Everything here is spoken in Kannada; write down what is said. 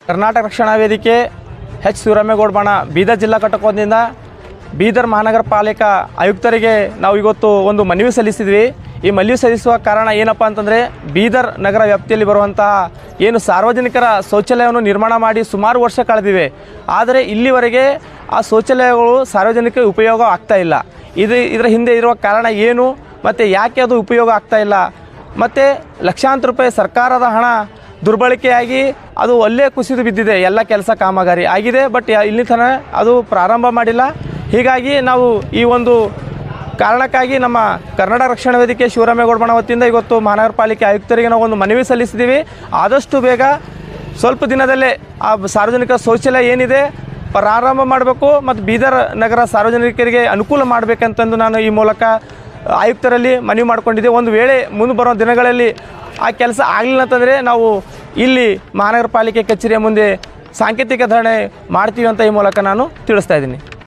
ಕರ್ನಾಟಕ ರಕ್ಷಣಾ ವೇದಿಕೆ ಎಚ್ ಶಿವರಾಮೇಗೌಡ ಬಣ ಬೀದರ್ ಜಿಲ್ಲಾ ಘಟಕದಿಂದ ಬೀದರ್ ಮಹಾನಗರ ಪಾಲಿಕಾ ಆಯುಕ್ತರಿಗೆ ನಾವು ಇವತ್ತು ಒಂದು ಮನವಿ ಸಲ್ಲಿಸಿದ್ವಿ. ಈ ಮನವಿ ಸಲ್ಲಿಸುವ ಕಾರಣ ಏನಪ್ಪ ಅಂತಂದರೆ, ಬೀದರ್ ನಗರ ವ್ಯಾಪ್ತಿಯಲ್ಲಿ ಬರುವಂತಹ ಏನು ಸಾರ್ವಜನಿಕರ ಶೌಚಾಲಯವನ್ನು ನಿರ್ಮಾಣ ಮಾಡಿ ಸುಮಾರು ವರ್ಷ ಕಳೆದಿವೆ. ಆದರೆ ಇಲ್ಲಿವರೆಗೆ ಆ ಶೌಚಾಲಯಗಳು ಸಾರ್ವಜನಿಕ ಉಪಯೋಗ ಆಗ್ತಾ ಇಲ್ಲ. ಇದರ ಹಿಂದೆ ಇರುವ ಕಾರಣ ಏನು ಮತ್ತು ಯಾಕೆ ಅದು ಉಪಯೋಗ ಆಗ್ತಾ ಇಲ್ಲ, ಮತ್ತು ಲಕ್ಷಾಂತರ ರೂಪಾಯಿ ಸರ್ಕಾರದ ಹಣ ದುರ್ಬಳಕೆಯಾಗಿ ಅದು ಅಲ್ಲೇ ಕುಸಿದು ಬಿದ್ದಿದೆ. ಎಲ್ಲ ಕೆಲಸ ಕಾಮಗಾರಿ ಆಗಿದೆ, ಬಟ್ ಇಲ್ಲಿ ತನಕ ಅದು ಪ್ರಾರಂಭ ಮಾಡಿಲ್ಲ. ಹೀಗಾಗಿ ನಾವು ಈ ಒಂದು ಕಾರಣಕ್ಕಾಗಿ ನಮ್ಮ ಕರ್ನಾಟಕ ರಕ್ಷಣಾ ವೇದಿಕೆ ಶಿವರಾಮೇಗೌಡ ಬಣ ವತಿಯಿಂದ ಇವತ್ತು ಮಹಾನಗರ ಪಾಲಿಕೆ ಆಯುಕ್ತರಿಗೆ ನಾವು ಒಂದು ಮನವಿ ಸಲ್ಲಿಸಿದ್ದೀವಿ. ಆದಷ್ಟು ಬೇಗ ಸ್ವಲ್ಪ ದಿನದಲ್ಲೇ ಆ ಸಾರ್ವಜನಿಕ ಶೌಚಾಲಯ ಏನಿದೆ ಪ್ರಾರಂಭ ಮಾಡಬೇಕು ಮತ್ತು ಬೀದರ್ ನಗರ ಸಾರ್ವಜನಿಕರಿಗೆ ಅನುಕೂಲ ಮಾಡಬೇಕಂತಂದು ನಾನು ಈ ಮೂಲಕ ಆಯುಕ್ತರಲ್ಲಿ ಮನವಿ ಮಾಡಿಕೊಂಡಿದ್ದೆ. ಒಂದು ವೇಳೆ ಮುಂದೆ ಬರೋ ದಿನಗಳಲ್ಲಿ ಆ ಕೆಲಸ ಆಗಲಿಲ್ಲ ಅಂತಂದರೆ ನಾವು ಇಲ್ಲಿ ಮಹಾನಗರ ಪಾಲಿಕೆ ಕಚೇರಿಯ ಮುಂದೆ ಸಾಂಕೇತಿಕ ಧರಣಿ ಮಾಡ್ತೀವಿ ಅಂತ ಈ ಮೂಲಕ ನಾನು ತಿಳಿಸ್ತಾ ಇದ್ದೀನಿ.